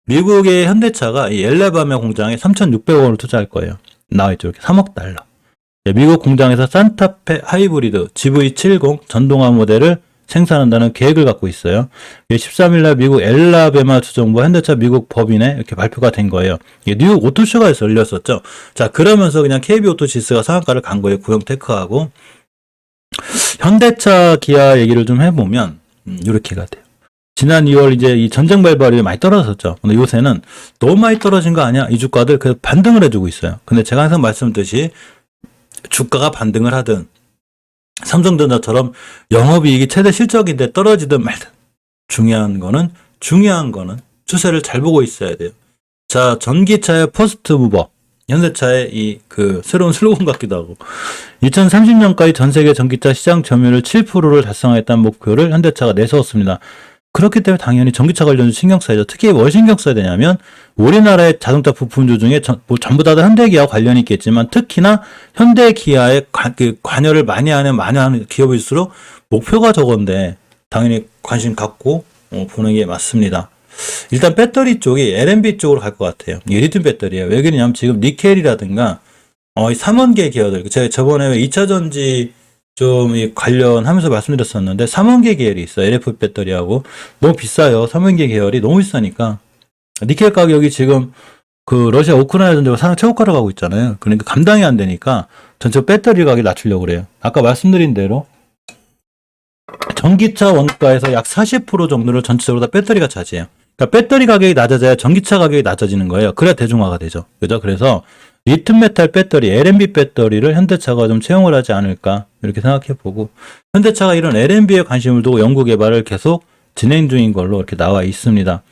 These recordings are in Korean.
미국의 현대차가 이 엘레바마 공장에 3,600억원을 투자할 거예요. 나와있죠. 이렇게 3억 달러. 미국 공장에서 산타페 하이브리드 GV70 전동화 모델을 생산한다는 계획을 갖고 있어요. 13일날 미국 엘라베마 주정부와 현대차 미국 법인에 이렇게 발표가 된 거예요. 뉴욕 오토쇼가에서 열렸었죠. 자, 그러면서 그냥 KB 오토시스가 상한가를 간 거예요. 구형테크하고. 현대차 기아 얘기를 좀 해보면, 이렇게가 돼요. 지난 2월 이제 이 전쟁 발발이 많이 떨어졌었죠. 근데 요새는 너무 많이 떨어진 거 아니야? 이 주가들 그래서 반등을 해주고 있어요. 근데 제가 항상 말씀드렸듯이 주가가 반등을 하든 삼성전자처럼 영업이익이 최대 실적인데 떨어지든 말든 중요한 거는 추세를 잘 보고 있어야 돼요. 자, 전기차의 퍼스트 무버 현대차의 이 새로운 슬로건 같기도 하고 2030년까지 전 세계 전기차 시장 점유율 7%를 달성하겠다는 목표를 현대차가 내세웠습니다. 그렇기 때문에 당연히 전기차 관련주 신경 써야죠. 특히 뭘 신경 써야 되냐면 우리나라의 자동차 부품주 중에 전부 다 현대기아와 관련이 있겠지만 특히나 현대기아에 관여를 많이 하는 기업일수록 목표가 적은데 당연히 관심 갖고 보는 게 맞습니다. 일단 배터리 쪽이 LNB 쪽으로 갈 것 같아요. 이게 리튬 배터리예요. 왜 그러냐면 지금 니켈이라든가 이 삼원계 기업들 제가 저번에 2차전지 좀 관련하면서 말씀드렸었는데 3원계 계열이 있어요. LF 배터리하고 너무 비싸요. 3원계 계열이 너무 비싸니까 니켈 가격이 지금 러시아 우크라이나 전쟁으로 사상 최고가로 가고 있잖아요. 그러니까 감당이 안 되니까 전체 배터리 가격을 낮추려고 그래요. 아까 말씀드린 대로 전기차 원가에서 약 40% 정도를 전체적으로 다 배터리가 차지해요. 그러니까 배터리 가격이 낮아져야 전기차 가격이 낮아지는 거예요. 그래야 대중화가 되죠. 그죠? 그래서 리튬 메탈 배터리, LNB 배터리를 현대차가 좀 채용을 하지 않을까 이렇게 생각해 보고 현대차가 이런 LNB에 관심을 두고 연구 개발을 계속 진행 중인 걸로 이렇게 나와 있습니다.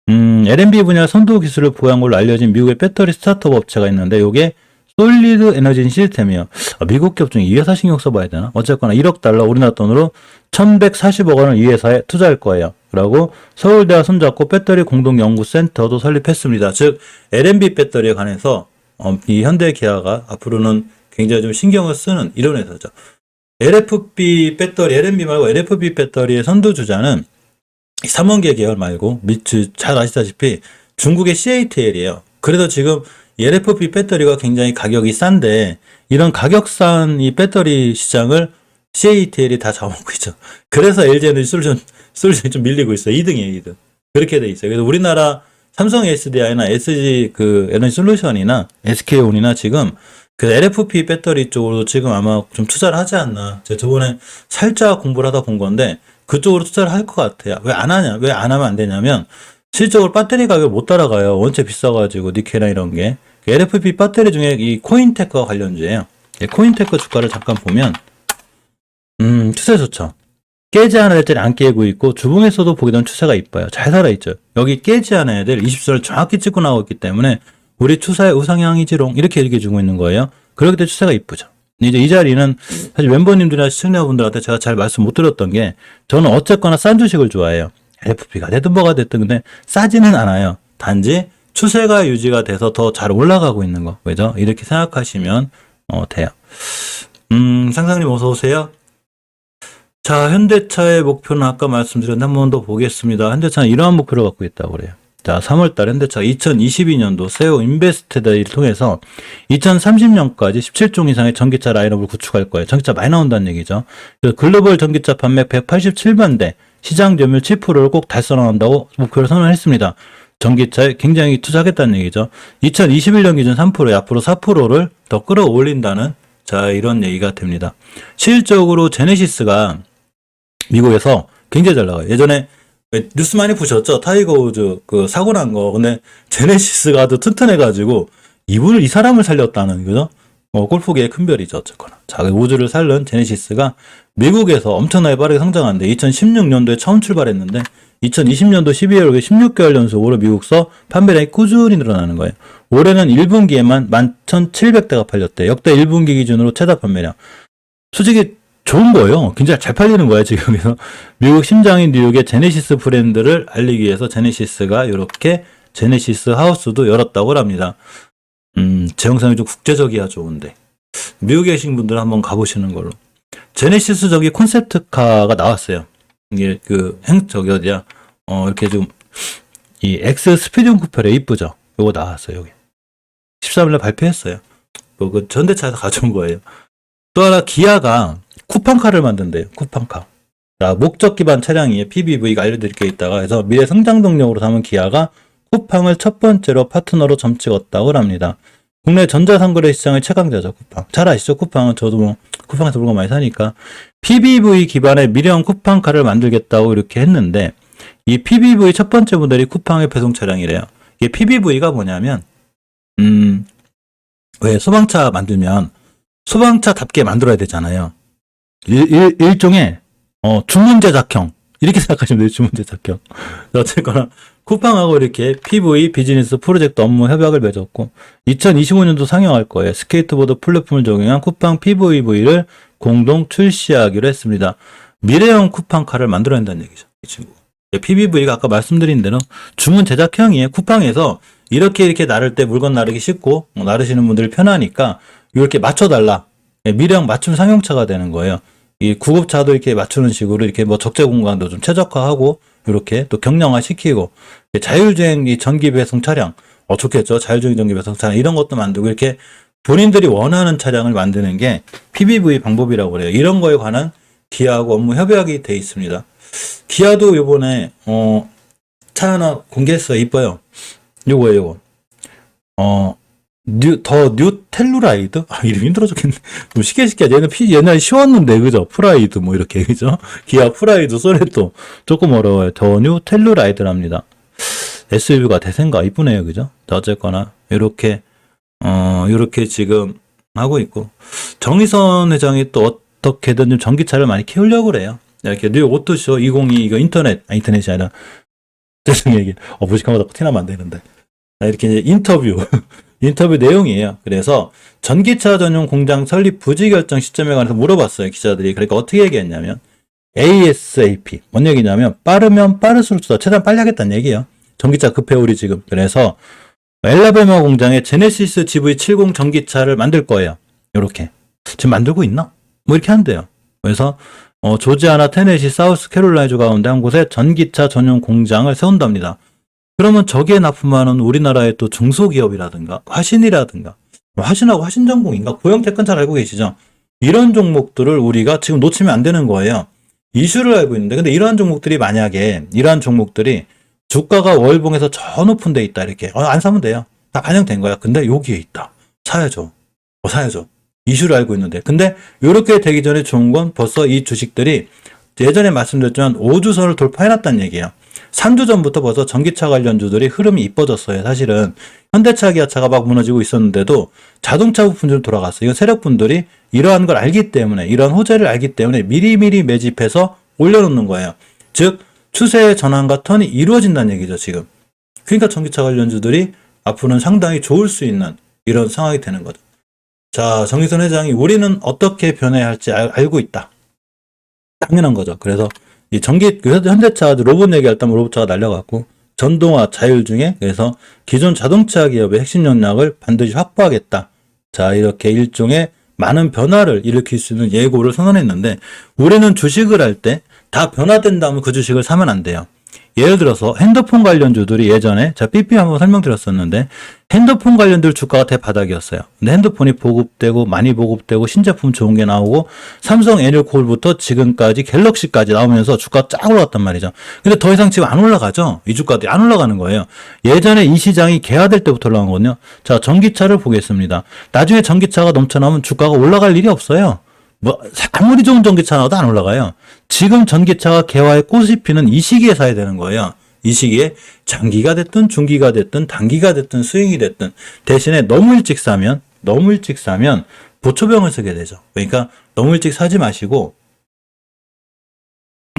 LNB 분야 선도 기술을 보유한 걸로 알려진 미국의 배터리 스타트업 업체가 있는데 이게 솔리드 에너지 시스템이에요. 미국 기업 중에 이 회사 신경 써봐야 되나? 어쨌거나 1억 달러 우리나라 돈으로 1,140억 원을 이 회사에 투자할 거예요. 그리고 서울대와 손잡고 배터리 공동연구센터도 설립했습니다. 즉 LNB 배터리에 관해서 이 현대기아가 앞으로는 굉장히 좀 신경을 쓰는 이런 회사죠. LFP 배터리, LNB 말고 LFP 배터리의 선두주자는 3원계 계열 말고 잘 아시다시피 중국의 CATL이에요. 그래서 지금 LFP 배터리가 굉장히 가격이 싼데 이런 가격 싼 이 배터리 시장을 CATL이 다 잡아먹고 있죠. 그래서 LG에너지 솔루션이 좀 밀리고 있어요. 2등이에요, 2등. 그렇게 돼 있어요. 그래서 우리나라 삼성 SDI나 SG 에너지 솔루션이나 SK온이나 지금 LFP 배터리 쪽으로 지금 아마 좀 투자를 하지 않나. 제가 저번에 살짝 공부를 하다 본 건데 그쪽으로 투자를 할 것 같아요. 왜 안 하냐? 왜 안 하면 안 되냐면 실적으로 배터리 가격 못 따라가요. 원체 비싸가지고 니켈이나 이런 게. LFP 배터리 중에 이 코인테크와 관련주예요. 코인테크 주가를 잠깐 보면 추세 좋죠. 깨지 않은 애들이 안 깨고 있고 주봉에서도 보게 되면 추세가 이뻐요. 잘 살아있죠. 여기 깨지 않은 애들 20선을 정확히 찍고 나오고 있기 때문에 우리 추세의 우상향이지롱 이렇게 얘기해주고 있는 거예요. 그렇기 때문에 추세가 이쁘죠. 이제 이 자리는 사실 멤버님들이나 시청자분들한테 제가 잘 말씀 못 드렸던 게 저는 어쨌거나 싼 주식을 좋아해요. LFP가 됐든 뭐가 됐든 근데 싸지는 않아요. 단지 추세가 유지가 돼서 더 잘 올라가고 있는 거. 그죠? 이렇게 생각하시면 돼요. 상상님 어서 오세요. 자, 현대차의 목표는 아까 말씀드렸는데 한 번 더 보겠습니다. 현대차는 이러한 목표를 갖고 있다고 그래요. 자, 3월달 현대차가 2022년도 세오 인베스트데이를 통해서 2030년까지 17종 이상의 전기차 라인업을 구축할 거예요. 전기차 많이 나온다는 얘기죠. 글로벌 전기차 판매 187만 대, 시장 점유율 7%를 꼭 달성한다고 목표를 선언했습니다. 전기차에 굉장히 투자하겠다는 얘기죠. 2021년 기준 3%에 앞으로 4%를 더 끌어올린다는 자, 이런 얘기가 됩니다. 실질적으로 제네시스가 미국에서 굉장히 잘 나가요. 예전에 뉴스 많이 보셨죠? 타이거 우즈 사고 난 거. 근데 제네시스가 아주 튼튼해가지고 이 사람을 살렸다는 거죠. 골프계의 큰 별이죠. 어쨌거나. 자, 우즈를 살린 제네시스가 미국에서 엄청나게 빠르게 성장하는데 2016년도에 처음 출발했는데 2020년도 12월에 16개월 연속으로 미국서 판매량이 꾸준히 늘어나는 거예요. 올해는 1분기에만 11,700대가 팔렸대. 역대 1분기 기준으로 최다 판매량. 솔직히 좋은 거예요. 굉장히 잘 팔리는 거예요, 지금. 그래서 미국 심장인 뉴욕의 제네시스 브랜드를 알리기 위해서 제네시스가 이렇게 제네시스 하우스도 열었다고 합니다. 제 영상이 좀 국제적이야 좋은데. 미국에 계신 분들 한번 가보시는 걸로. 제네시스 저기 콘셉트카가 나왔어요. 이게 저기 어디야. 이렇게 좀 이 X 스피디움 쿠페레 이쁘죠? 요거 나왔어요, 여기. 13일날 발표했어요. 그 전대차에서 가져온 거예요. 또 하나 기아가 쿠팡카를 만든대요. 쿠팡카. 자, 목적 기반 차량이에요. PBV가 알려드릴 게 있다가 해서 미래 성장 동력으로 삼은 기아가 쿠팡을 첫 번째로 파트너로 점찍었다고 합니다. 국내 전자상거래 시장의 최강자죠, 쿠팡. 잘 아시죠? 쿠팡은 저도 뭐 쿠팡에서 물건 많이 사니까. PBV 기반의 미래형 쿠팡카를 만들겠다고 이렇게 했는데 이 PBV 첫 번째 모델이 쿠팡의 배송 차량이래요. 이게 PBV가 뭐냐면 왜 소방차 만들면 소방차답게 만들어야 되잖아요. 일종의 주문 제작형 이렇게 생각하시면 돼요. 주문 제작형. 어쨌거나 쿠팡하고 이렇게 PV 비즈니스 프로젝트 업무 협약을 맺었고 2025년도 상영할 거예요. 스케이트보드 플랫폼을 적용한 쿠팡 PVV를 공동 출시하기로 했습니다. 미래형 쿠팡카를 만들어낸다는 얘기죠. 이 친구. PBV가 아까 말씀드린 대로 주문 제작형이에요. 쿠팡에서 이렇게 나를 때 물건 나르기 쉽고 나르시는 분들이 편하니까 이렇게 맞춰달라. 미래형 맞춤 상용차가 되는 거예요. 이 구급차도 이렇게 맞추는 식으로 이렇게 뭐 적재 공간도 좀 최적화하고 이렇게 또 경량화 시키고 자율주행 이 전기 배송 차량 좋겠죠. 자율주행 전기 배송 차량 이런 것도 만들고 이렇게 본인들이 원하는 차량을 만드는 게 PBV 방법이라고 그래요. 이런 거에 관한 기아하고 업무 협약이 돼 있습니다. 기아도 요번에 차 하나 공개했어요. 이뻐요. 요거 뉴 텔루라이드? 이름 힘들어 죽겠네. 좀 쉽게 얘는 옛날에 쉬웠는데, 그죠? 프라이드, 뭐, 이렇게, 그죠? 기아 프라이드, 소레토. 조금 어려워요. 더 뉴 텔루라이드랍니다. SUV가 대세인가? 이쁘네요, 그죠? 자, 어쨌거나, 요렇게 지금 하고 있고. 정의선 회장이 또 어떻게든 좀 전기차를 많이 키우려고 그래요. 이렇게 뉴 오토쇼 2022, 이거 인터넷이 아니라, 죄송해요, 이게. 무식하면 티나면 안 되는데. 이렇게 이제 인터뷰 내용이에요. 그래서 전기차 전용 공장 설립 부지 결정 시점에 관해서 물어봤어요. 기자들이. 그러니까 어떻게 얘기했냐면 ASAP. 뭔 얘기냐면 빠르면 빠를수록 최대한 빨리 하겠다는 얘기예요. 전기차 급해 우리 지금. 그래서 엘라베마 공장에 제네시스 GV70 전기차를 만들 거예요. 이렇게. 지금 만들고 있나? 뭐 이렇게 한대요. 그래서 조지아나 테네시 사우스 캐롤라이주 가운데 한 곳에 전기차 전용 공장을 세운답니다. 그러면 저기에 납품하는 우리나라의 또 중소기업이라든가 화신이라든가 화신하고 화신전공인가 고영태권 잘 알고 계시죠? 이런 종목들을 우리가 지금 놓치면 안 되는 거예요. 이슈를 알고 있는데 근데 이러한 종목들이 만약에 이러한 종목들이 주가가 월봉에서 저 높은 데 있다 이렇게 안 사면 돼요. 다 반영된 거야. 근데 여기에 있다. 사야죠. 사야죠. 이슈를 알고 있는데 근데 이렇게 되기 전에 좋은 건 벌써 이 주식들이 예전에 말씀드렸지만 5주선을 돌파해놨다는 얘기예요. 3주 전부터 벌써 전기차 관련주들이 흐름이 이뻐졌어요. 사실은 현대차, 기아차가 막 무너지고 있었는데도 자동차 부품들 돌아갔어요. 이건 세력분들이 이러한 걸 알기 때문에 이러한 호재를 알기 때문에 미리미리 매집해서 올려놓는 거예요. 즉 추세의 전환과 턴이 이루어진다는 얘기죠. 지금. 그러니까 전기차 관련주들이 앞으로는 상당히 좋을 수 있는 이런 상황이 되는 거죠. 자, 정의선 회장이 우리는 어떻게 변해야 할지 알고 있다. 당연한 거죠. 그래서 이 현대차 로봇 얘기할 때 로봇차가 날려갔고 전동화 자율 중에 그래서 기존 자동차 기업의 핵심 역량을 반드시 확보하겠다. 자, 이렇게 일종의 많은 변화를 일으킬 수 있는 예고를 선언했는데 우리는 주식을 할 때 다 변화된다면 그 주식을 사면 안 돼요. 예를 들어서 핸드폰 관련주들이 예전에 제가 삐삐 한번 설명드렸었는데 핸드폰 관련들 주가가 대바닥이었어요. 근데 핸드폰이 보급되고 많이 보급되고 신제품 좋은 게 나오고 삼성 애니콜부터 지금까지 갤럭시까지 나오면서 주가가 쫙 올라갔단 말이죠. 근데 더 이상 지금 안 올라가죠. 이 주가들이 안 올라가는 거예요. 예전에 이 시장이 개화될 때부터 올라간 거거든요. 자, 전기차를 보겠습니다. 나중에 전기차가 넘쳐나면 주가가 올라갈 일이 없어요. 뭐 아무리 좋은 전기차 나와도 안 올라가요. 지금 전기차가 개화의 꽃이 피는 이 시기에 사야 되는 거예요. 이 시기에 장기가 됐든 중기가 됐든 단기가 됐든 스윙이 됐든 대신에 너무 일찍 사면 보초병을 쓰게 되죠. 그러니까 너무 일찍 사지 마시고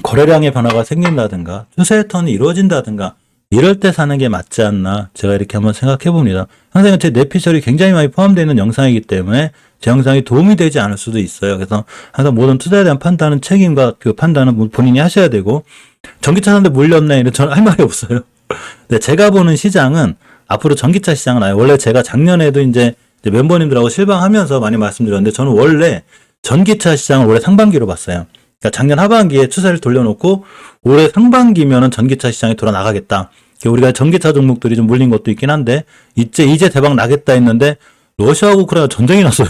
거래량의 변화가 생긴다든가 추세의 턴이 이루어진다든가 이럴 때 사는 게 맞지 않나 제가 이렇게 한번 생각해 봅니다. 항상 제 뇌피셜이 굉장히 많이 포함되어 있는 영상이기 때문에 제 영상이 도움이 되지 않을 수도 있어요. 그래서 항상 모든 투자에 대한 판단은 책임과 그 판단은 본인이 하셔야 되고 전기차 사는데 물렸네 이런 저는 할 말이 없어요. 근데 제가 보는 시장은 앞으로 전기차 시장은 아니에요. 원래 제가 작년에도 이제 멤버님들하고 실방하면서 많이 말씀드렸는데 저는 원래 전기차 시장을 올해 상반기로 봤어요. 그러니까 작년 하반기에 추세를 돌려놓고 올해 상반기면은 전기차 시장이 돌아나가겠다. 우리가 전기차 종목들이 좀 물린 것도 있긴 한데, 이제 대박 나겠다 했는데, 러시아하고 우크라이나 전쟁이 났어요.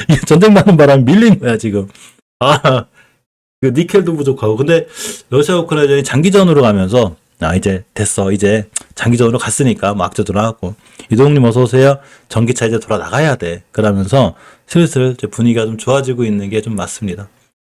이게 전쟁 나는 바람에 밀린 거야, 지금. 아, 그 니켈도 부족하고. 근데 러시아 우크라이나전이 장기전으로 가면서, 이제 됐어. 이제 장기전으로 갔으니까 막 악재 돌아왔고. 이동욱님 어서오세요. 전기차 이제 돌아 나가야 돼. 그러면서 슬슬 이제 분위기가 좀 좋아지고 있는 게 좀 맞습니다.